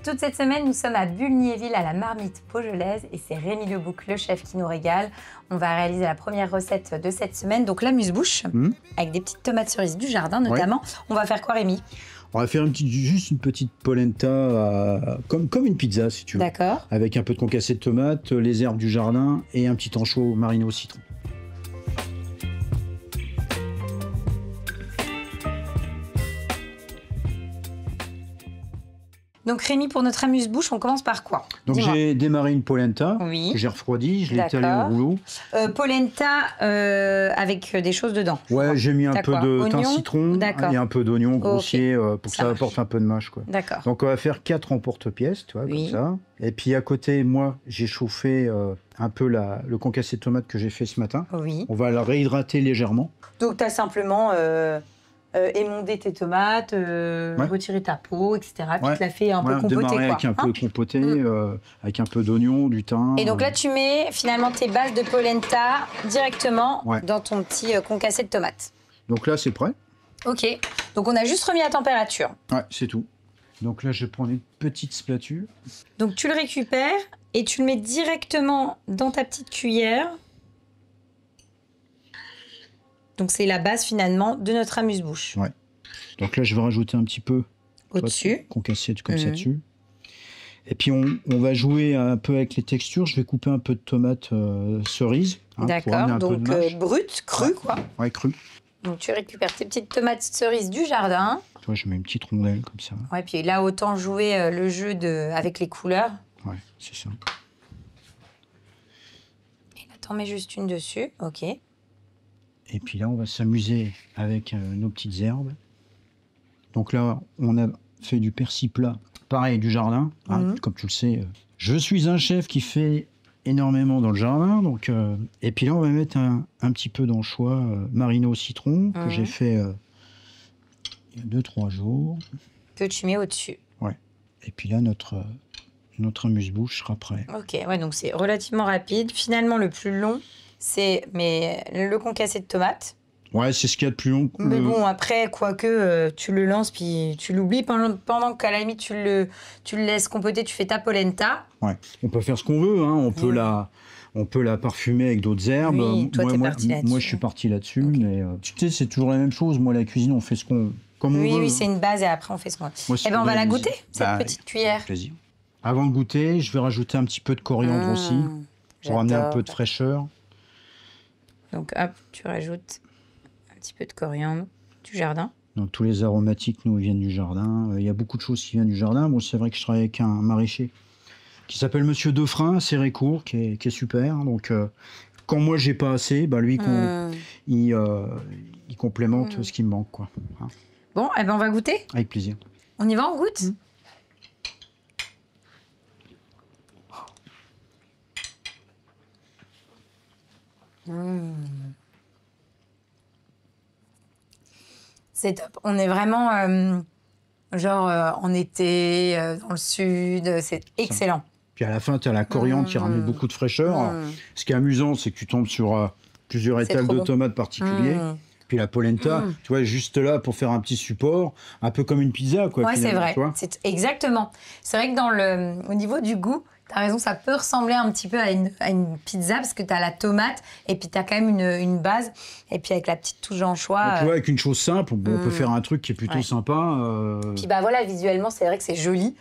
Toute cette semaine, nous sommes à Bulgnéville, à la Marmite Beaujolaise, et c'est Rémi Lebouc, le chef, qui nous régale. On va réaliser la première recette de cette semaine, donc l'amuse-bouche, avec des petites tomates cerises du jardin notamment. Ouais. On va faire quoi, Rémi? On va faire juste une petite polenta, comme une pizza, si tu veux. D'accord. Avec un peu de concassé de tomates, les herbes du jardin et un petit anchois mariné au citron. Donc Rémi, pour notre amuse-bouche, on commence par quoi? Donc j'ai démarré une polenta, oui, que j'ai refroidie, je l'ai étalée au rouleau. Polenta avec des choses dedans? Ouais, j'ai mis un peu de thym citron et un peu d'oignon grossier pour que ça apporte un peu de mâche. D'accord. Donc on va faire 4 emporte-pièces, tu vois, comme ça. Et puis à côté, moi, j'ai chauffé un peu le concassé de tomate que j'ai fait ce matin. Oui. On va la réhydrater légèrement. Donc tu as simplement... émonder tes tomates, retirer ta peau, etc. Puis tu la fais un peu compoter. Démarrer avec un peu compoté, avec un peu d'oignon, du thym. Et donc là, tu mets finalement tes bases de polenta directement dans ton petit concassé de tomates. Donc là, c'est prêt. Ok. Donc on a juste remis à température. Ouais, c'est tout. Donc là, je vais prendre une petite spatule. Donc tu le récupères et tu le mets directement dans ta petite cuillère. Donc, c'est la base, finalement, de notre amuse-bouche. Ouais. Donc là, je vais rajouter un petit peu au-dessus. Concassé comme ça dessus. Et puis, on va jouer un peu avec les textures. Je vais couper un peu de tomates cerises. D'accord. Donc, brut, cru, quoi. Ouais, cru. Donc, tu récupères tes petites tomates cerises du jardin. Toi, je mets une petite rondelle comme ça. Ouais, puis là, autant jouer le jeu avec les couleurs. Ouais, c'est ça. Et là, t'en mets juste une dessus. Ok. Et puis là, on va s'amuser avec nos petites herbes. Donc là, on a fait du persil plat, pareil, du jardin. Hein, comme tu le sais, je suis un chef qui fait énormément dans le jardin. Donc, et puis là, on va mettre un petit peu d'anchois mariné au citron que j'ai fait il y a 2-3 jours. Que tu mets au-dessus. Ouais. Et puis là, notre amuse-bouche sera prêt. Ok, ouais, donc c'est relativement rapide. Finalement, le plus long, c'est le concassé de tomates. Ouais, c'est ce qu'il y a de plus long. Mais bon, après, quoique, tu le lances puis tu l'oublies pendant qu'à la limite, tu le laisses compoter, tu fais ta polenta. Ouais, on peut faire ce qu'on veut, hein. On peut la parfumer avec d'autres herbes. Oui, toi, t'es parti là-dessus. Moi, je suis parti là-dessus, mais tu sais, c'est toujours la même chose. Moi, la cuisine, on fait comme on veut. Oui, c'est une base et après, on fait ce qu'on veut. Eh bien, on va la goûter, cette petite cuillère. Plaisir. Avant de goûter, je vais rajouter un petit peu de coriandre aussi, pour amener un peu de fraîcheur. Donc, hop, tu rajoutes un petit peu de coriandre du jardin. Donc, tous les aromatiques, nous, viennent du jardin. Il y a beaucoup de choses qui viennent du jardin. Bon, c'est vrai que je travaille avec un maraîcher qui s'appelle Monsieur Defrin, c'est Récourt, qui est super. Donc, quand moi, j'ai pas assez, bah, lui, il complémente ce qui me manque, quoi. Hein. Bon, eh ben, on va goûter. Avec plaisir. On y va, on goûte. C'est top. On est vraiment en été, dans le sud. C'est excellent. Puis à la fin, tu as la coriandre qui ramène beaucoup de fraîcheur. Ce qui est amusant, c'est que tu tombes sur plusieurs étals de tomates particuliers. Puis la polenta, tu vois, juste là pour faire un petit support, un peu comme une pizza, quoi. Ouais, c'est vrai. Exactement. C'est vrai que au niveau du goût, t'as raison, ça peut ressembler un petit peu à une pizza parce que t'as la tomate et puis t'as quand même une base. Et puis avec la petite touche d'anchois. Tu vois, avec une chose simple, on peut faire un truc qui est plutôt sympa. Puis bah voilà, visuellement, c'est vrai que c'est joli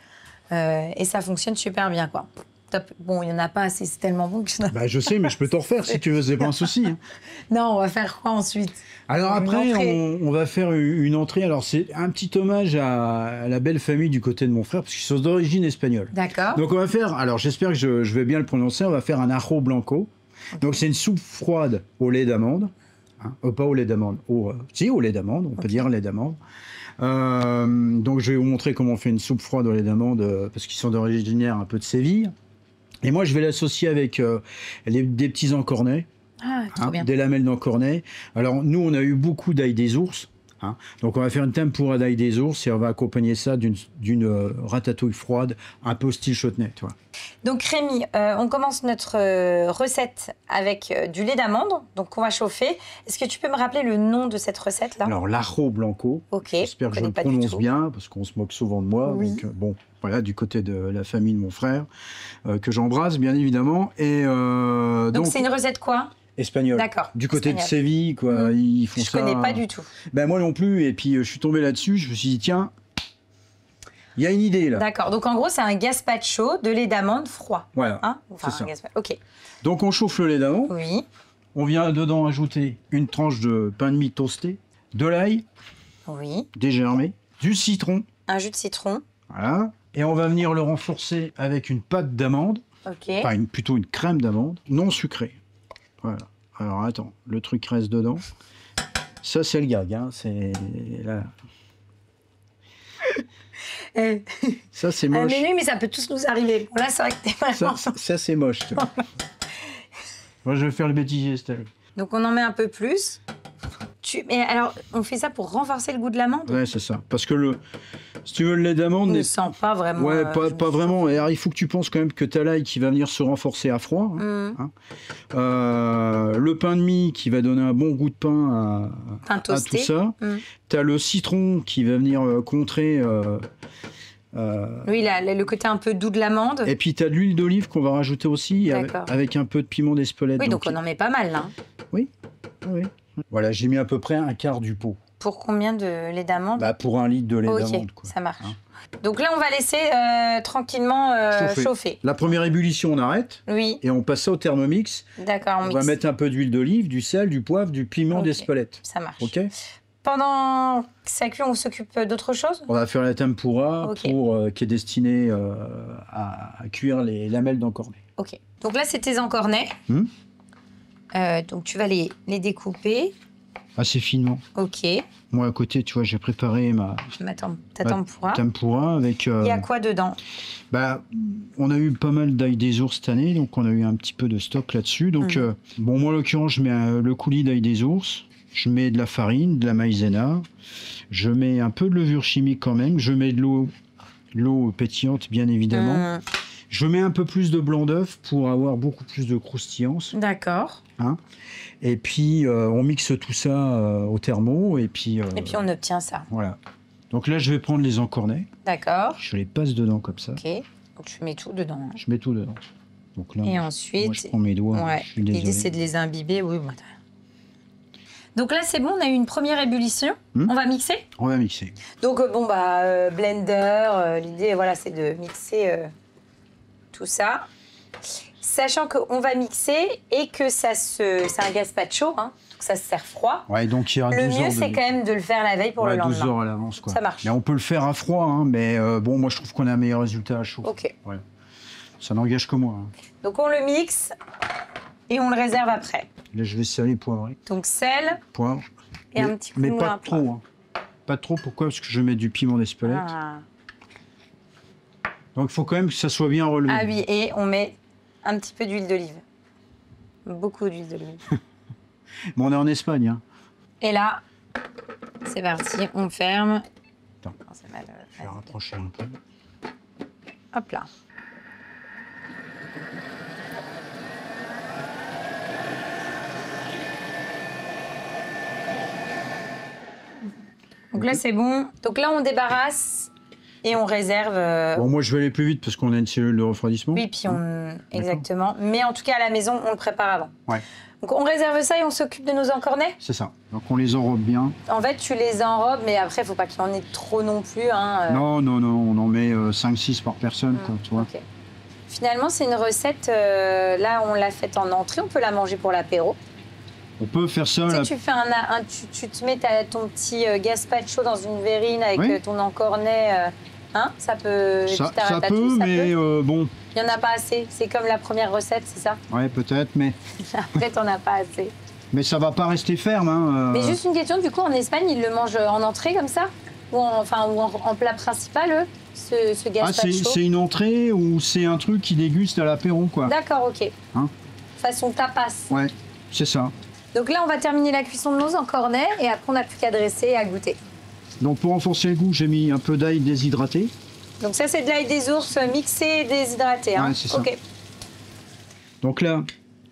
et ça fonctionne super bien, quoi. Top. Bon, il n'y en a pas assez, c'est tellement bon que je... Bah, je sais, mais je peux t'en refaire si tu veux, c'est pas un souci. Hein. Non, on va faire quoi ensuite? Alors après, on va faire une entrée. Alors c'est un petit hommage à la belle famille du côté de mon frère, parce qu'ils sont d'origine espagnole. D'accord. Donc on va faire, alors j'espère que je vais bien le prononcer, on va faire un ajo blanco. Okay. Donc c'est une soupe froide au lait d'amande. Hein, pas au lait d'amande, si au lait d'amande, on peut dire lait d'amande. Donc je vais vous montrer comment on fait une soupe froide au lait d'amande, parce qu'ils sont d'origine un peu de Séville. Et moi je vais l'associer avec des petits encornets. Ah, trop bien. Des lamelles d'encornet. Alors, nous, on a eu beaucoup d'ail des ours. Hein. Donc on va faire une tempura d'ail des ours et on va accompagner ça d'une ratatouille froide, un peu style chutney, tu vois. Donc Rémi, on commence notre recette avec du lait d'amande, donc qu'on va chauffer. Est-ce que tu peux me rappeler le nom de cette recette-là? Alors l'arro blanco, j'espère que je le prononce bien, parce qu'on se moque souvent de moi. Oui. Donc bon, voilà, du côté de la famille de mon frère, que j'embrasse bien évidemment. Et, donc c'est une recette quoi? Espagnol. D'accord. Du côté espagnol. de Séville, quoi. Ils font ça. Je connais pas du tout. Ben moi non plus. Et puis je suis tombé là-dessus. Je me suis dit tiens, il y a une idée là. D'accord. Donc en gros c'est un gazpacho de lait d'amande froid. Voilà. Hein, enfin, c'est ça. Ok. Donc on chauffe le lait d'amande. Oui. On vient dedans ajouter une tranche de pain de mie toasté, de l'ail. Oui. Dégermé, du citron. Un jus de citron. Voilà. Et on va venir le renforcer avec une pâte d'amande. Ok. Enfin plutôt une crème d'amande non sucrée. Voilà. Alors attends, le truc reste dedans. Ça c'est le gag, hein. C'est là. Ça c'est moche. Mais oui, mais ça peut tous nous arriver. Bon, là c'est vrai que t'es vraiment... Ça c'est moche. Tu vois. Moi je vais faire le bêtisier, Estelle. Donc on en met un peu plus. Mais alors, on fait ça pour renforcer le goût de l'amande? Ouais, c'est ça. Parce que si tu veux, le lait d'amande... On ne sent pas vraiment... Ouais, pas vraiment. Et alors, il faut que tu penses quand même que tu as l'ail qui va venir se renforcer à froid. Hein. Le pain de mie qui va donner un bon goût de pain à tout ça. Tu as le citron qui va venir contrer... oui, le côté un peu doux de l'amande. Et puis, tu as de l'huile d'olive qu'on va rajouter aussi avec un peu de piment d'Espelette. Oui, donc on en met pas mal, là. Oui, oui. Voilà, j'ai mis à peu près un quart du pot. Pour combien de lait d'amande? Bah, pour 1 litre de lait d'amande. Ok, ça marche. Hein. Donc là, on va laisser tranquillement chauffer. La première ébullition, on arrête. Oui. Et on passe ça au Thermomix. D'accord, on va mettre un peu d'huile d'olive, du sel, du poivre, du piment d'Espelette. Ça marche. Ok. Pendant que ça cuit, on s'occupe d'autre chose? On va faire la tempura qui est destinée à cuire les lamelles d'encornet. Ok. Donc là, c'est tes encornets. Donc tu vas les découper. Assez finement. Ok. Moi, à côté, tu vois, j'ai préparé ta tempura. Tempura avec... Il y a quoi dedans? On a eu pas mal d'ail des ours cette année, donc on a eu un petit peu de stock là-dessus. Donc, bon, moi, en l'occurrence, je mets le coulis d'ail des ours. Je mets de la farine, de la maïzena. Je mets un peu de levure chimique quand même. Je mets de l'eau pétillante, bien évidemment. Je mets un peu plus de blanc d'œuf pour avoir beaucoup plus de croustillance. D'accord. Hein, et puis, on mixe tout ça au thermo. Et puis on obtient ça. Voilà. Donc là, je vais prendre les encornets. D'accord. Je les passe dedans comme ça. Ok. Donc tu mets tout dedans. Je mets tout dedans. Donc là, et ensuite, moi, je prends mes doigts. Ouais. L'idée, c'est de les imbiber. Oui, donc là, c'est bon, on a eu une première ébullition. On va mixer? On va mixer. Donc, blender, l'idée, voilà, c'est de mixer tout ça. Sachant qu'on va mixer et que c'est un gazpacho, hein, donc ça se sert froid. Ouais, donc il y a 12 heures. Le mieux, c'est quand même de le faire la veille pour le lendemain. 12 heures à l'avance, quoi. Ça marche. Mais on peut le faire à froid, hein, mais bon, moi, je trouve qu'on a un meilleur résultat à chaud. Ok. Ouais. Ça n'engage que moi. Hein. Donc, on le mixe et on le réserve après. Là, je vais saler, poivrer. Donc, sel. Poivre. Et un petit coup de pas trop. Hein. Pas trop, pourquoi? Parce que je mets du piment d'Espelette. Donc, il faut quand même que ça soit bien relevé. Ah oui, et on met un petit peu d'huile d'olive. Beaucoup d'huile d'olive. Bon, on est en Espagne. Hein. Et là, c'est parti, on ferme. Attends, je vais rapprocher un peu. Hop là. Donc là, c'est bon. Donc là, on débarrasse et on réserve. Bon, moi, je vais aller plus vite parce qu'on a une cellule de refroidissement. Oui, puis exactement. Mais en tout cas, à la maison, on le prépare avant. Ouais. Donc on réserve ça et on s'occupe de nos encornets? C'est ça. Donc on les enrobe bien. En fait, tu les enrobes, mais après, il ne faut pas qu'il y en ait trop non plus. Hein, Non, on en met 5-6 par personne, quoi, tu vois. Okay. Finalement, c'est une recette, là, on l'a faite en entrée, on peut la manger pour l'apéro. On peut faire ça. Tu sais, tu fais tu te mets ton petit gazpacho dans une verrine avec ton encornet. Hein, ça peut. Ça peut, mais bon. Il n'y en a pas assez. C'est comme la première recette, c'est ça? Ouais, peut-être, mais. Après, t'en as pas assez. Mais ça va pas rester ferme. Hein, Mais juste une question, du coup, en Espagne, ils le mangent en entrée comme ça? Ou en plat principal, ce gazpacho? Ah, c'est une entrée ou c'est un truc qui déguste à l'apéro, quoi. D'accord, ok. Hein? Façon tapas. Ouais, c'est ça. Donc là, on va terminer la cuisson de nos encornets et après, on n'a plus qu'à dresser et à goûter. Donc pour renforcer le goût, j'ai mis un peu d'ail déshydraté. Donc ça, c'est de l'ail des ours mixé et déshydraté. Hein. Ouais, c'est ça. Ok. Donc là,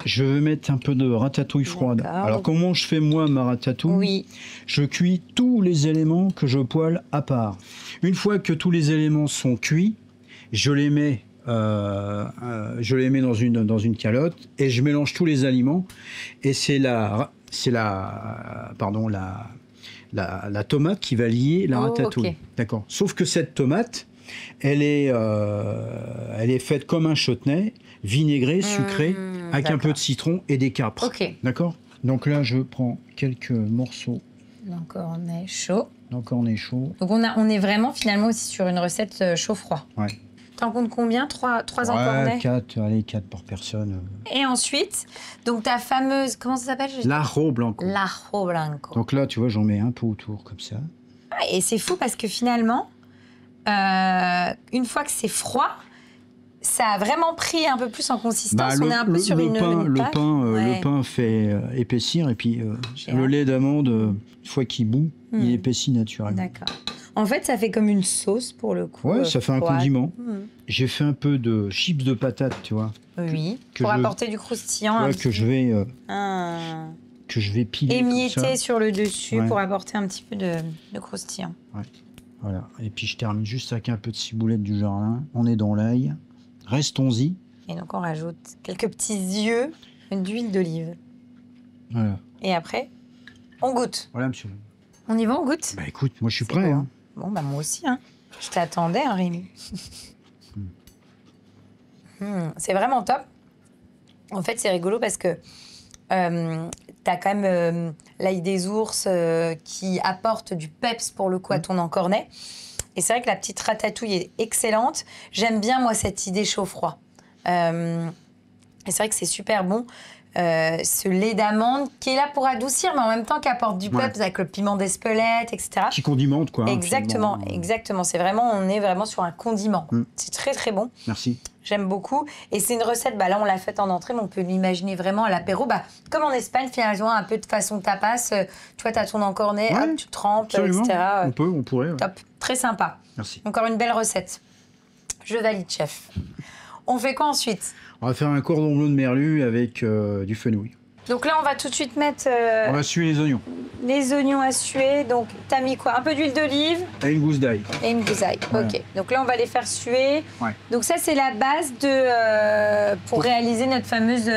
je vais mettre un peu de ratatouille froide. Alors comment je fais moi ma ratatouille? Oui. Je cuis tous les éléments que je poêle à part. Une fois que tous les éléments sont cuits, je les mets dans une calotte et je mélange tous les aliments. Et c'est la tomate qui va lier la ratatouille. Okay. D'accord. Sauf que cette tomate, elle est faite comme un chutney, vinaigré, sucré, avec un peu de citron et des capres. Okay. D'accord. Donc là, je prends quelques morceaux L'encornet chaud. d'encornet chaud. Donc on est vraiment finalement aussi sur une recette chaud-froid. Ouais. T'en comptes combien? 3 encornets? 4 par personne. Et ensuite, donc ta fameuse, comment ça s'appelle? L'ajo blanco. L'ajo blanco. Donc là, tu vois, j'en mets un peu autour, comme ça. Ah, et c'est fou parce que finalement, une fois que c'est froid, ça a vraiment pris un peu plus en consistance. On est un peu sur une pâte. Le pain fait épaissir et puis le lait d'amande, une fois qu'il bout, il épaissit naturellement. D'accord. En fait, ça fait comme une sauce pour le coup. Ouais, ça fait un condiment. J'ai fait un peu de chips de patates, tu vois. Oui, pour apporter du croustillant. Ouais, que je vais piler. Émietter sur le dessus pour apporter un petit peu de croustillant. Ouais. Voilà. Et puis je termine juste avec un peu de ciboulette du jardin. On est dans l'ail. Restons-y. Et donc on rajoute quelques petits yeux d'huile d'olive. Voilà. Et après, on goûte. Voilà, monsieur. On y va, on goûte? Bah écoute, moi je suis prêt. Bon. Hein. Bon, bah moi aussi. Hein. Je t'attendais, hein, Rémi. C'est vraiment top. En fait, c'est rigolo parce que t'as quand même l'ail des ours qui apporte du peps pour le coup à ton encornet. Et c'est vrai que la petite ratatouille est excellente. J'aime bien, moi, cette idée chaud-froid. Et c'est vrai que c'est super bon. Ce lait d'amande qui est là pour adoucir, mais en même temps qui apporte du peps avec le piment d'Espelette, etc. Qui condimente, quoi. Exactement, exactement. On est vraiment sur un condiment. C'est très, très bon. Merci. J'aime beaucoup. Et c'est une recette, là, on l'a faite en entrée, mais on peut l'imaginer vraiment à l'apéro. Comme en Espagne, finalement, un peu de façon tapas. Tu vois, tu as ton encornet, hop, tu trempes, absolument. etc. On pourrait. Ouais. Top. Très sympa. Merci. Encore une belle recette. Je valide, chef. On fait quoi ensuite? On va faire un cordon bleu de merlu avec du fenouil. Donc là, on va tout de suite mettre... on va suer les oignons. Les oignons à suer. Donc, t'as mis quoi? Un peu d'huile d'olive? Et une gousse d'ail. Et une gousse d'ail. Voilà. Ok. Donc là, on va les faire suer. Ouais. Donc ça, c'est la base pour réaliser notre fameuse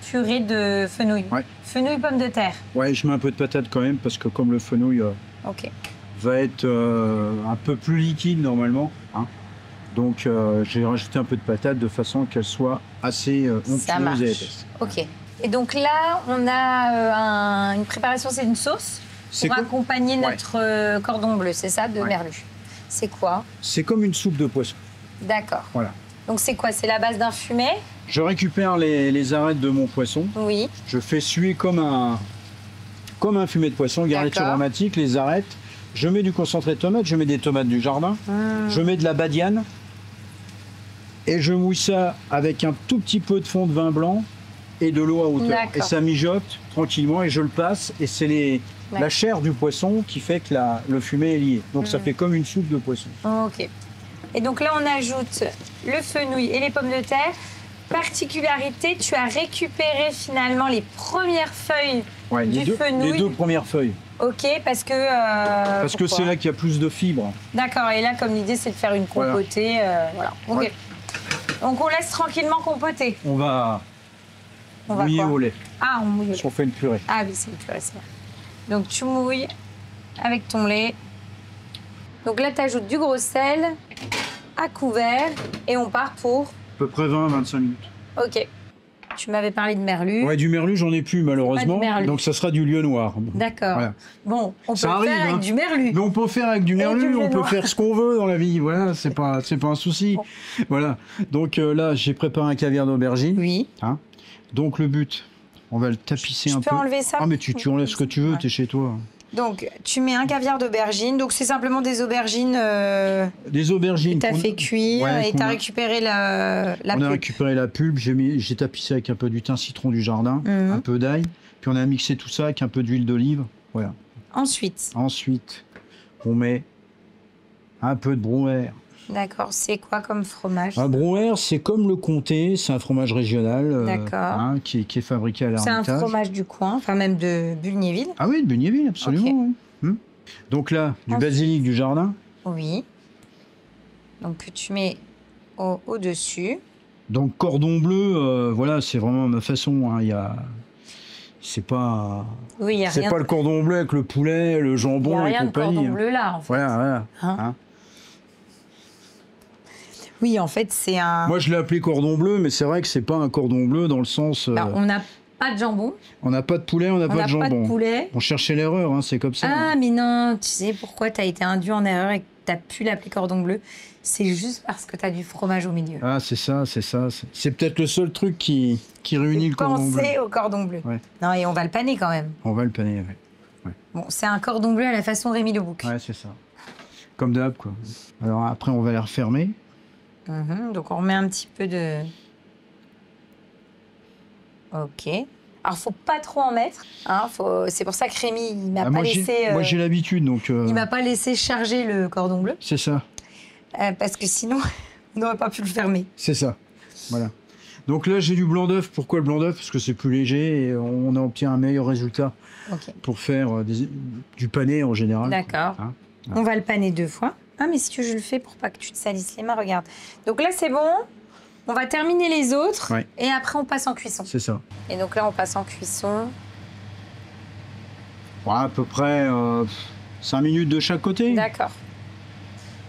purée de fenouil. Ouais. Fenouil pomme de terre. Ouais, je mets un peu de patate quand même parce que comme le fenouil va être un peu plus liquide normalement, hein. Donc j'ai rajouté un peu de patate de façon qu'elle soit assez onctueuse et épaisse. Ok. Et donc là, on a une préparation, c'est une sauce pour accompagner notre cordon bleu, c'est ça, de merlu. C'est quoi? C'est comme une soupe de poisson. D'accord. Voilà. Donc c'est quoi? C'est la base d'un fumet? Je récupère les arêtes de mon poisson. Oui. Je fais suer comme un fumet de poisson, garniture aromatique, les arêtes. Je mets du concentré de tomate, je mets des tomates du jardin, je mets de la badiane et je mouille ça avec un tout petit peu de fond de vin blanc et de l'eau à hauteur. Et ça mijote tranquillement et je le passe et c'est la chair du poisson qui fait que le fumet est lié. Donc ça fait comme une soupe de poisson. Ok. Et donc là on ajoute le fenouil et les pommes de terre. Particularité, tu as récupéré finalement les premières feuilles du fenouil. Les 2 premières feuilles. Ok, parce que... parce que c'est là qu'il y a plus de fibres. D'accord, et là comme l'idée c'est de faire une compotée. Voilà. Ok. Ouais. Donc on laisse tranquillement compoter. On va mouiller au lait. Ah, on mouille au lait. On fait une purée. Ah oui, c'est une purée, c'est vrai. Donc tu mouilles avec ton lait. Donc là tu ajoutes du gros sel à couvert et on part pour... À peu près 20-25 minutes. Ok. Tu m'avais parlé de merlu. Ouais, du merlu, j'en ai plus malheureusement. Donc ça sera du lieu noir. D'accord. Voilà. Bon, on peut faire avec du merlu. Mais on peut faire avec du merlu, on peut faire ce qu'on veut dans la vie. Voilà, c'est pas un souci. Bon. Voilà. Donc là, j'ai préparé un caviar d'aubergine. Oui. Hein. Donc le but, on va le tapisser un peu. Tu peux enlever ça? Ah mais tu enlèves ce que tu veux, t'es chez toi. Donc, tu mets un caviar d'aubergine. Donc, c'est simplement des aubergines. Des aubergines. Que tu as fait cuire et tu as récupéré la pulpe. On a récupéré la pulpe. J'ai tapissé avec un peu du thym citron du jardin, un peu d'ail. Puis Puis on a mixé tout ça avec un peu d'huile d'olive. Voilà. Ensuite, on met un peu de Brouwer. d'accord, c'est quoi comme fromage? Un Brouwer, c'est comme le comté, c'est un fromage régional qui est fabriqué à l'Ermitage. C'est un fromage du coin, enfin même de Bulgnéville. Ah oui, de Bulgnéville, absolument. Oui. Donc là, du basilic du jardin. Oui. Donc que tu mets au-dessus. Donc cordon bleu, voilà, c'est vraiment ma façon. Hein. C'est pas. Oui, il y a c'est rien. pas le cordon bleu avec le poulet, le jambon et compagnie. Il y a rien de cordon bleu là, en fait. Voilà. Hein? Oui, en fait, c'est un. Moi, je l'ai appelé cordon bleu, mais c'est vrai que c'est pas un cordon bleu dans le sens. On n'a pas de jambon. On n'a pas de poulet, on n'a pas de jambon. On n'a pas de poulet. On cherchait l'erreur, hein, c'est comme ça. Ah, mais non, tu sais pourquoi tu as été induit en erreur et que tu as pu l'appeler cordon bleu? C'est juste parce que tu as du fromage au milieu. Ah, c'est ça. C'est peut-être le seul truc qui réunit le cordon bleu. Pensez au cordon bleu. Ouais. Non, et on va le paner quand même. On va le paner, oui. Ouais. Bon, c'est un cordon bleu à la façon Rémi Le Bouc. Ouais, c'est ça. Comme d'hab, quoi. Alors après, on va les refermer. Donc on remet un petit peu de... Ok. Alors, faut pas trop en mettre. Hein, c'est pour ça que Rémi, il m'a pas laissé... Moi, j'ai l'habitude, donc... Il m'a pas laissé charger le cordon bleu. C'est ça. Parce que sinon, on n'aurait pas pu le fermer. C'est ça. Voilà. Donc là, j'ai du blanc d'œuf. Pourquoi le blanc d'œuf? Parce que c'est plus léger et on obtient un meilleur résultat pour faire du pané en général. D'accord. Hein, on va le paner 2 fois. Ah, mais si tu veux, je le fais pour pas que tu te salisses les mains, regarde. Donc là, c'est bon. On va terminer les autres et après, on passe en cuisson. C'est ça. Et donc là, on passe en cuisson. Ouais, à peu près 5 minutes de chaque côté. D'accord.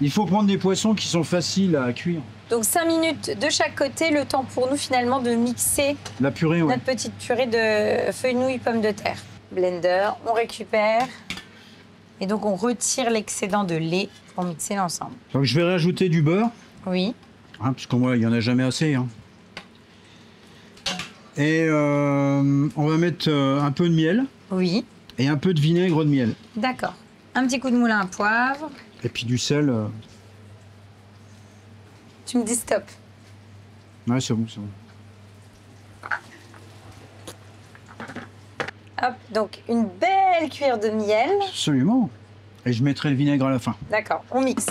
Il faut prendre des poissons qui sont faciles à cuire. Donc 5 minutes de chaque côté, le temps pour nous finalement de mixer la purée, notre petite purée de fenouil pommes de terre. Blender, on récupère et donc on retire l'excédent de lait pour mixer l'ensemble. Donc je vais rajouter du beurre. Oui. Hein, parce que moi, il n'y en a jamais assez. Hein. Et on va mettre un peu de miel. Oui. Et un peu de vinaigre de miel. D'accord. Un petit coup de moulin à poivre. Et puis du sel. Tu me dis stop. Ouais, c'est bon, c'est bon. Hop, donc une belle cuillère de miel. Absolument. Et je mettrai le vinaigre à la fin. D'accord, on mixe.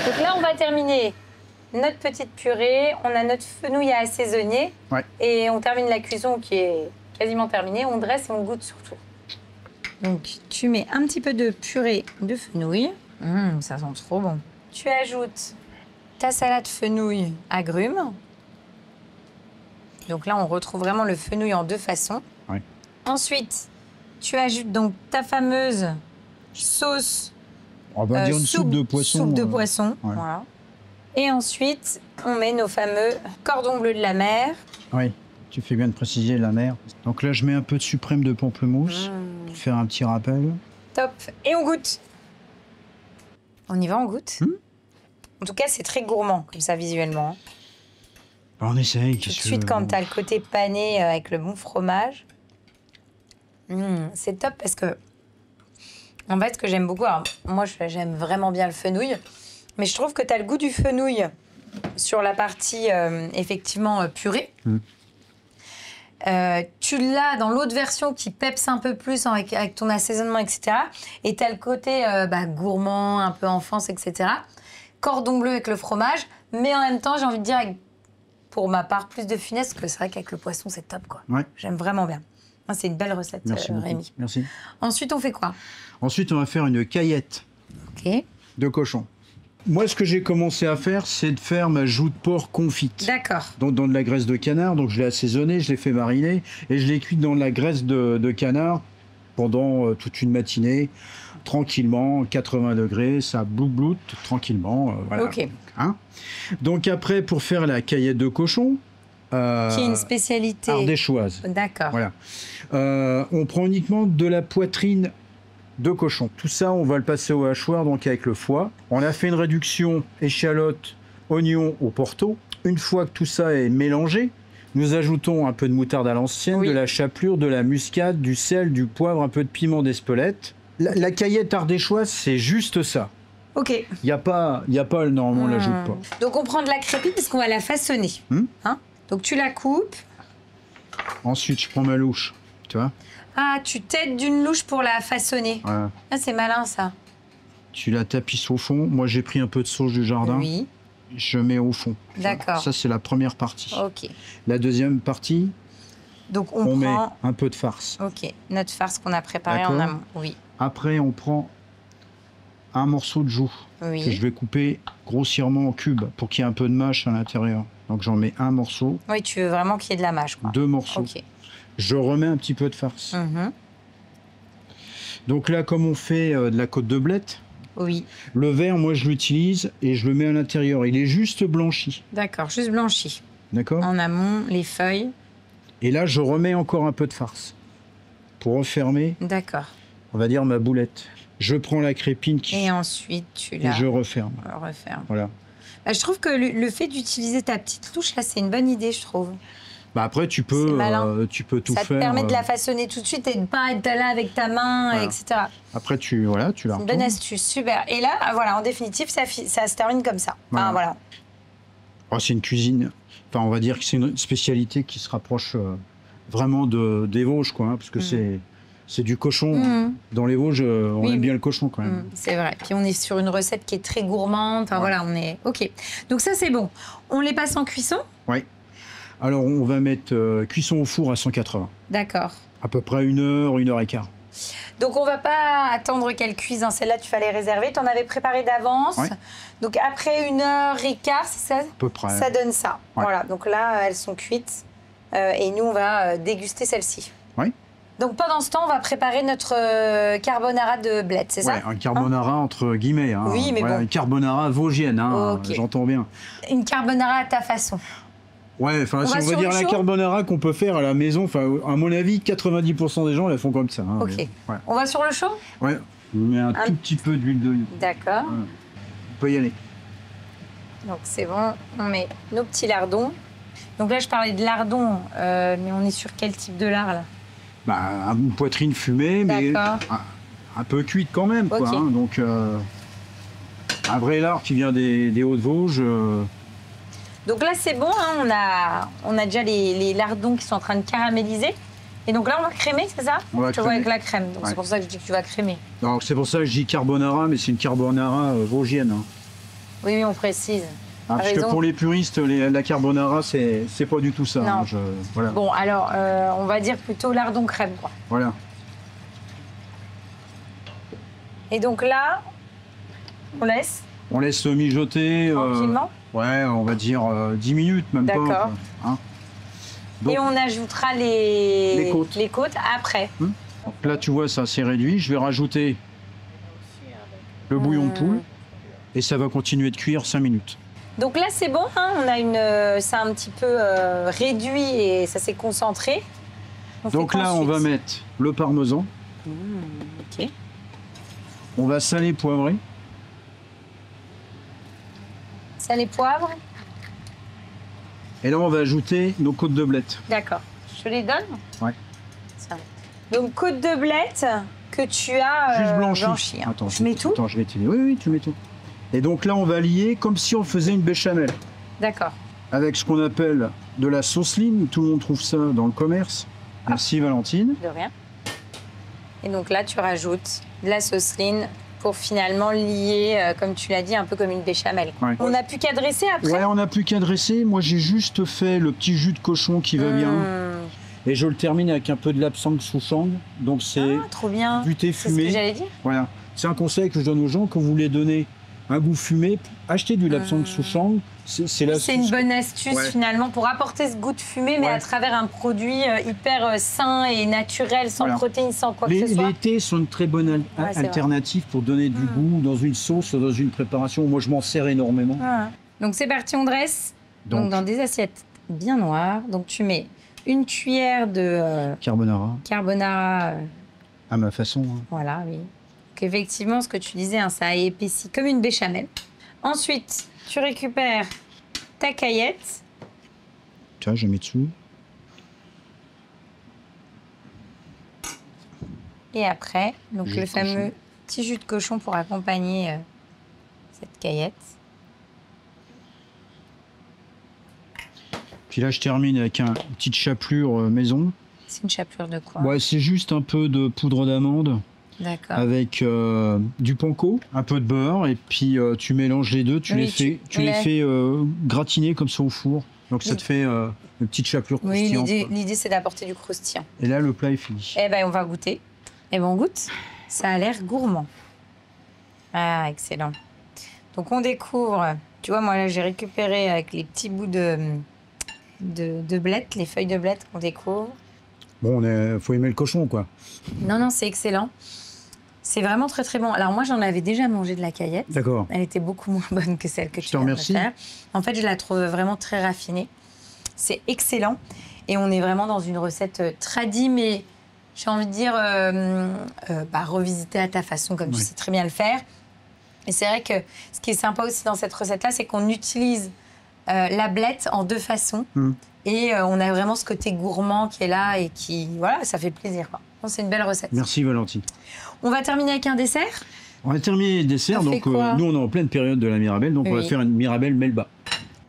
Donc là, on va terminer notre petite purée. On a notre fenouil à assaisonner. Ouais. Et on termine la cuisson qui est quasiment terminée. On dresse et on goûte surtout. Donc, tu mets un petit peu de purée de fenouil. Ça sent trop bon. Tu ajoutes ta salade fenouil agrumes. Donc là, on retrouve vraiment le fenouil en 2 façons. Ouais. Ensuite, tu ajoutes donc ta fameuse sauce. On va dire une soupe de poisson. Soupe de poisson, ouais. Voilà. Et ensuite, on met nos fameux cordons bleus de la mer. Oui, tu fais bien de préciser la mer. Donc là, je mets un peu de suprême de pamplemousse pour faire un petit rappel. Top. Et on goûte. On y va, on goûte. En tout cas, c'est très gourmand, comme ça, visuellement. On essaye. Tout de suite, quand tu as le côté pané avec le bon fromage, c'est top parce que, en fait, ce que j'aime beaucoup, alors moi, j'aime vraiment bien le fenouil, mais je trouve que tu as le goût du fenouil sur la partie, effectivement, purée. Tu l'as dans l'autre version qui pepse un peu plus avec ton assaisonnement, etc. Et tu as le côté gourmand, un peu enfance, etc. Cordon bleu avec le fromage, mais en même temps, j'ai envie de dire, pour ma part, plus de finesse, parce que c'est vrai qu'avec le poisson, c'est top, quoi. Ouais. J'aime vraiment bien. C'est une belle recette, Rémi. Merci. Ensuite, on fait quoi? Ensuite, on va faire une caillette de cochon. Moi, ce que j'ai commencé à faire, c'est de faire ma joue de porc confite. D'accord. Donc, dans de la graisse de canard. Donc, je l'ai assaisonnée, je l'ai fait mariner et je l'ai cuite dans de la graisse de canard pendant toute une matinée, tranquillement, 80 degrés, ça bloute tranquillement. Voilà. Ok. Hein, donc, après, pour faire la caillette de cochon... qui est une spécialité ardéchoise. D'accord. Voilà. On prend uniquement de la poitrine de cochon. Tout ça, on va le passer au hachoir, donc avec le foie. On a fait une réduction échalote, oignon au porto. Une fois que tout ça est mélangé, nous ajoutons un peu de moutarde à l'ancienne, de la chapelure, de la muscade, du sel, du poivre, un peu de piment d'Espelette. La caillette ardéchoise, c'est juste ça. Ok. Il n'y a pas, normalement, on ne l'ajoute pas. Donc on prend de la crépine parce qu'on va la façonner. Hein, donc tu la coupes. Ensuite, je prends ma louche, tu vois. Ah, tu t'aides d'une louche pour la façonner. Voilà. Ah, c'est malin ça. Tu la tapisses au fond. Moi, j'ai pris un peu de sauge du jardin. Oui. Je mets au fond. D'accord. Ça, c'est la première partie. Ok. La deuxième partie, donc on met un peu de farce. Ok. Notre farce qu'on a préparée en amont. Oui. Après, on prend un morceau de joue que je vais couper grossièrement en cubes pour qu'il y ait un peu de mâche à l'intérieur. Donc, j'en mets un morceau. Oui, tu veux vraiment qu'il y ait de la mâche, quoi. 2 morceaux. Ok. Je remets un petit peu de farce. Donc là, comme on fait de la côte de blette, oui. Le verre, moi, je l'utilise et je le mets à l'intérieur. Il est juste blanchi. D'accord, juste blanchi. D'accord. En amont, les feuilles. Et là, je remets encore un peu de farce pour refermer. D'accord. On va dire ma boulette. Je prends la crépine et ensuite, tu la... Et je referme. Voilà. Bah, je trouve que le fait d'utiliser ta petite louche, là, c'est une bonne idée, je trouve. Bah après, tu peux tout faire. Ça te permet de la façonner tout de suite et de ne pas être là avec ta main, etc. Après, tu la retournes. C'est une bonne astuce, super. Et là, voilà, en définitive, ça se termine comme ça. Enfin, voilà. Oh, c'est une cuisine, enfin, on va dire que c'est une spécialité qui se rapproche vraiment des Vosges, quoi, hein, parce que c'est du cochon. Dans les Vosges, on aime bien le cochon, quand même. C'est vrai. Puis on est sur une recette qui est très gourmande. Enfin, voilà, on est... OK. Donc ça, c'est bon. On les passe en cuisson? Oui. Alors, on va mettre cuisson au four à 180. D'accord. À peu près 1 heure, 1 heure et quart. Donc, on va pas attendre qu'elle cuise. Hein. Celle-là, tu vas les réserver. Tu en avais préparé d'avance. Ouais. Donc, après 1 heure et quart, c'est ça? À peu près. Ça donne ça. Ouais. Voilà. Donc là, elles sont cuites. Et nous, on va déguster celle-ci. Oui. Donc, pendant ce temps, on va préparer notre carbonara de blette, c'est ça? Un carbonara entre guillemets. Hein. Oui, mais bon. Une carbonara vosgienne, hein, j'entends bien. Une carbonara à ta façon. Ouais, enfin, si on va dire la carbonara qu'on peut faire à la maison, enfin, à mon avis, 90% des gens la font comme ça. Hein, ok. Mais, ouais. On va sur le chaud? Ouais. On met un tout petit peu d'huile d'olive. D'accord. Ouais. On peut y aller. Donc c'est bon, on met nos petits lardons. Donc là, je parlais de lardons, mais on est sur quel type de lard, là? Bah, une poitrine fumée, mais un peu cuite quand même, quoi. Hein, donc, un vrai lard qui vient des Hauts-de-Vosges. Donc là, c'est bon, hein, on a déjà les lardons qui sont en train de caraméliser. Et donc là, on va crémer, c'est ça? On va crémer. Vois avec la crème, donc c'est pour ça que je dis que tu vas crémer. C'est pour ça que je dis carbonara, mais c'est une carbonara vosgienne. Hein. Oui, on précise. Parce que pour les puristes, la carbonara, c'est pas du tout ça. Non. Hein, voilà. Bon, alors, on va dire plutôt lardon crème, quoi. Voilà. Et donc là, on laisse? On laisse mijoter. Tranquillement? Ouais, on va dire 10 minutes, même pas. D'accord. Hein. Et on ajoutera les côtes après. Donc là, tu vois, ça s'est réduit. Je vais rajouter le bouillon de poule et ça va continuer de cuire 5 minutes. Donc là, c'est bon, hein, ça a un petit peu réduit et ça s'est concentré. Donc là, on va mettre le parmesan. Ok. On va saler, poivrer. Sel et poivre. Et là, on va ajouter nos côtes de blette. D'accord. Je les donne? Ouais. Ça. Donc, côtes de blette que tu as juste blanchi. Hein. Attends, je mets tout? Attends, je vais t'aider. Oui, tu mets tout. Et donc là, on va lier comme si on faisait une béchamel. D'accord. Avec ce qu'on appelle de la sauceline. Tout le monde trouve ça dans le commerce. Merci, Valentine. De rien. Et donc là, tu rajoutes de la sauceline pour finalement lier, comme tu l'as dit, un peu comme une béchamel. Ouais. On n'a plus qu'à dresser après? Ouais, on n'a plus qu'à dresser. Moi, j'ai juste fait le petit jus de cochon qui va bien. Et je le termine avec un peu de lapsang souchong. Donc c'est trop bien. Du thé fumé. C'est ce que j'allais dire. Voilà. C'est un conseil que je donne aux gens. Quand vous voulez donner un goût fumé, achetez du lapsang souchong. C'est une bonne astuce finalement pour apporter ce goût de fumée, mais à travers un produit hyper sain et naturel, sans protéines, sans quoi que ce soit. Les thés sont une très bonne alternative pour donner du goût dans une sauce, dans une préparation. Moi, je m'en sers énormément. Donc c'est parti, on dresse. Donc dans des assiettes bien noires. Donc tu mets une cuillère de carbonara. À ma façon. Hein. Voilà, oui. Donc effectivement, ce que tu disais, hein, ça a épaissi comme une béchamel. Ensuite, tu récupères ta caillette. Tu vois, je mets dessous. Et après, donc le fameux petit jus de cochon pour accompagner cette caillette. Puis là, je termine avec une petite chapelure maison. C'est une chapelure de quoi? Ouais, c'est juste un peu de poudre d'amande. D'accord. Avec du panko, un peu de beurre, et puis tu mélanges les deux, tu les fais gratiner comme ça au four. Donc ça te fait une petite chapelure croustillante. Oui, l'idée c'est d'apporter du croustillant. Et là, le plat est fini. Eh ben, on va goûter. Eh ben, on goûte. Ça a l'air gourmand. Ah, excellent. Donc on découvre. Tu vois, moi là, j'ai récupéré avec les petits bouts de blettes, les feuilles de blettes qu'on découvre. Bon, faut aimer le cochon, quoi. Non, c'est excellent. C'est vraiment très, très bon. Alors, moi, j'en avais déjà mangé de la caillette. D'accord. Elle était beaucoup moins bonne que celle que tu viens de faire. En fait, je la trouve vraiment très raffinée. C'est excellent. Et on est vraiment dans une recette tradie, mais j'ai envie de dire revisiter à ta façon, comme tu sais très bien le faire. Et c'est vrai que ce qui est sympa aussi dans cette recette-là, c'est qu'on utilise la blette en deux façons. Et on a vraiment ce côté gourmand qui est là et qui, voilà, ça fait plaisir, quoi. C'est une belle recette. Merci Valentine. On va terminer avec un dessert. On va terminer le dessert. Donc nous, on est en pleine période de la Mirabelle, donc on va faire une Mirabelle Melba.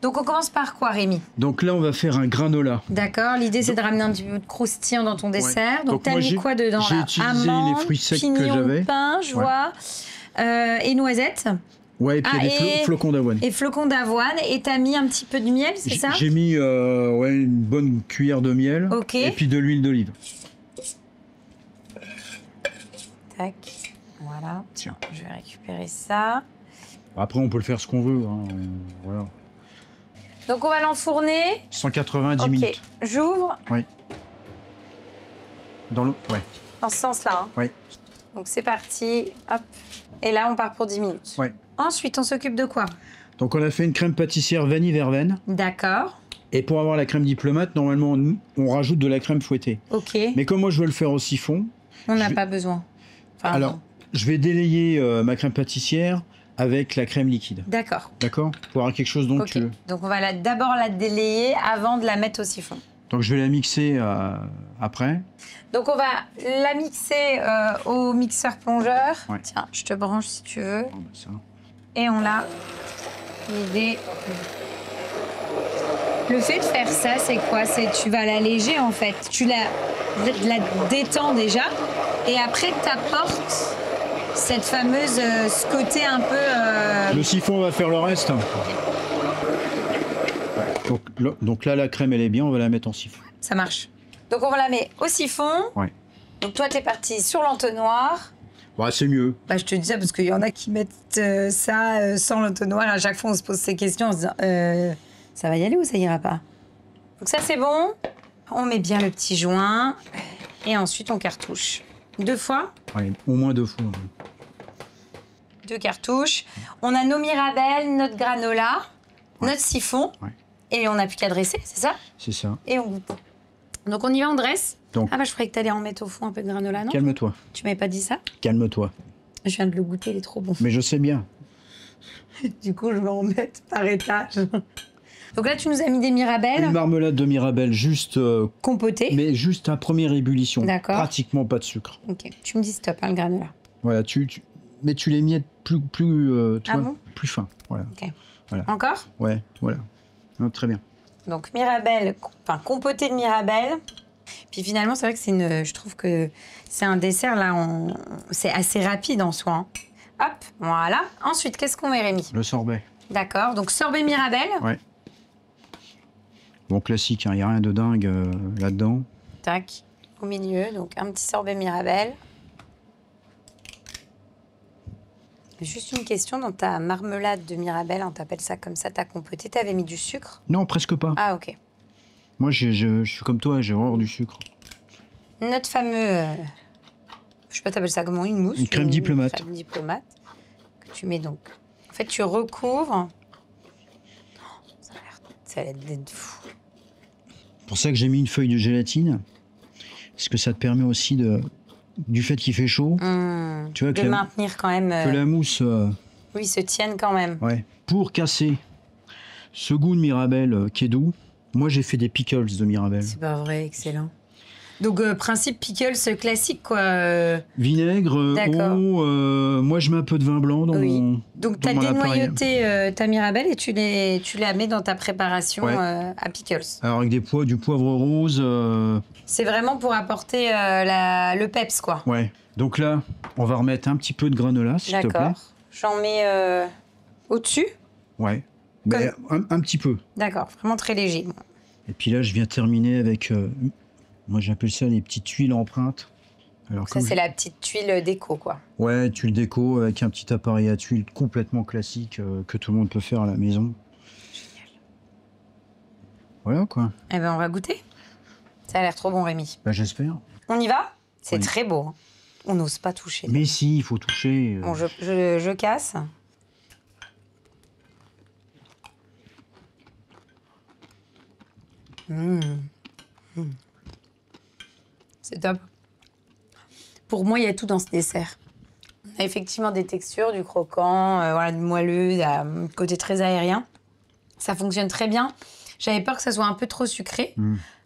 Donc on commence par quoi, Rémi? Donc là, on va faire un granola. D'accord. L'idée, c'est de ramener un petit peu de croustillant dans ton dessert. Donc t'as mis quoi dedans là? J'ai utilisé les fruits secs que j'avais. Pain, je vois, et noisettes. Ouais, et puis il y a des flocons d'avoine. Et flocons d'avoine. Et t'as mis un petit peu de miel, c'est ça? J'ai mis une bonne cuillère de miel. Ok. Et puis de l'huile d'olive. Tac. Voilà. Tiens, je vais récupérer ça. Après, on peut le faire ce qu'on veut. Hein. Voilà. Donc, on va l'enfourner. 190 minutes. J'ouvre. Oui. Dans l'eau. Ouais. Dans ce sens-là. Hein. Oui. Donc, c'est parti. Hop. Et là, on part pour 10 minutes. Oui. Ensuite, on s'occupe de quoi? Donc, on a fait une crème pâtissière vanille verveine. D'accord. Et pour avoir la crème diplomate, normalement, on rajoute de la crème fouettée. Ok. Mais comme moi, je veux le faire au siphon... On n'a pas besoin. Enfin, alors, je vais délayer ma crème pâtissière avec la crème liquide. D'accord. D'accord? Pour avoir quelque chose d'onctueux. Donc, on va d'abord la délayer avant de la mettre au siphon. Donc, je vais la mixer après. Donc, on va la mixer au mixeur plongeur. Ouais. Tiens, je te branche si tu veux. Oh, bah ça. Et on l'a. L'idée... Le fait de faire ça, c'est quoi? C'est tu vas l'alléger, en fait. Tu la détends déjà. Et après, tu apportes cette fameuse... ce côté un peu... Le siphon va faire le reste. Donc là, la crème, elle est bien. On va la mettre en siphon. Ça marche. Donc, on la met au siphon. Ouais. Donc, toi, tu es parti sur l'entonnoir. Bah, c'est mieux. Bah, je te dis ça parce qu'il y en a qui mettent ça sans l'entonnoir. À chaque fois, on se pose ces questions en se disant ça va y aller ou ça ira pas? Donc ça, c'est bon. On met bien le petit joint. Et ensuite, on cartouche. 2 fois? Oui, au moins 2 fois. 2 cartouches. On a nos mirabelles, notre granola, notre siphon. Ouais. Et on n'a plus qu'à dresser, c'est ça? C'est ça. Et on goûte. Donc, on y va, on dresse. Donc, ah bah, je croyais que tu allais en mettre au fond un peu de granola, non? Calme-toi. Tu m'avais pas dit ça? Calme-toi. Je viens de le goûter, il est trop bon. Mais je sais bien. Du coup, je vais en mettre par étage. Donc là, tu nous as mis des mirabelles. Une marmelade de mirabelle juste... compotée. Mais juste à première ébullition. D'accord. Pratiquement pas de sucre. Ok. Tu me dis stop, hein, le granola. Voilà, mais tu les miettes plus fin. Voilà. Ok. Voilà. Encore? Ouais, voilà. Ah, très bien. Donc mirabelle, enfin compotée de mirabelle. Puis finalement, c'est vrai que je trouve que c'est un dessert, là, c'est assez rapide en soi. Hein. Hop, voilà. Ensuite, qu'est-ce qu'on met, Rémi? Le sorbet. D'accord, donc sorbet mirabelle. Ouais. Bon, classique, il n'y a rien de dingue là-dedans. Tac, au milieu, donc un petit sorbet mirabelle. Juste une question, dans ta marmelade de mirabelle, on t'appelle ça comme ça, ta compotée, t'avais mis du sucre? Non, presque pas. Ah, ok. Moi, je suis comme toi, j'ai horreur du sucre. Notre fameux... je sais pas, t'appelles ça comment? Une mousse? Une crème diplomate. Crème diplomate. Que tu mets donc... En fait, tu recouvres... Ça a l'air d'être fou. C'est pour ça que j'ai mis une feuille de gélatine. Parce que ça te permet aussi du fait qu'il fait chaud. Tu vois, de maintenir quand même... Que la mousse... oui, se tienne quand même. Ouais. Pour casser ce goût de mirabelle qui est doux, moi j'ai fait des pickles de mirabelle. C'est pas vrai, excellent. Donc, principe pickles classique, quoi. Vinaigre, eau, moi je mets un peu de vin blanc dans mon Donc, tu as dénoyauté ta Mirabelle et tu la mets dans ta préparation à pickles. Alors, avec du poivre rose. C'est vraiment pour apporter le peps, quoi. Ouais. Donc là, on va remettre un petit peu de granola, s'il te plaît. D'accord. J'en mets au-dessus. Ouais. Mais un petit peu. D'accord, vraiment très léger. Et puis là, je viens terminer avec, moi j'appelle ça les petites tuiles empreintes. Alors, ça, c'est la petite tuile déco, quoi. Ouais, tuile déco avec un petit appareil à tuile complètement classique que tout le monde peut faire à la maison. Génial. Voilà, quoi. Eh ben, on va goûter. Ça a l'air trop bon, Rémi. Bah, j'espère. On y va? C'est très beau. Hein. On n'ose pas toucher. Mais si, il faut toucher. Bon, je casse. C'est top. Pour moi, il y a tout dans ce dessert. On a effectivement des textures, du croquant, voilà, du moelleux, un côté très aérien. Ça fonctionne très bien. J'avais peur que ça soit un peu trop sucré,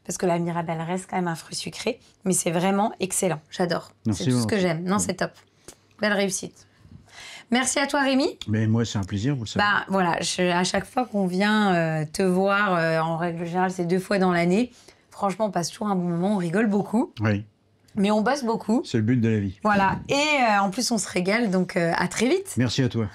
parce que la Mirabelle reste quand même un fruit sucré, mais c'est vraiment excellent. J'adore. C'est tout ce que j'aime. Non, c'est top. Belle réussite. Merci à toi, Rémi. Mais moi, c'est un plaisir, vous le savez. Bah, voilà, à chaque fois qu'on vient te voir, en règle générale, c'est 2 fois dans l'année. Franchement, on passe toujours un bon moment, on rigole beaucoup. Oui. Mais on bosse beaucoup. C'est le but de la vie. Voilà. Et en plus, on se régale, donc à très vite. Merci à toi.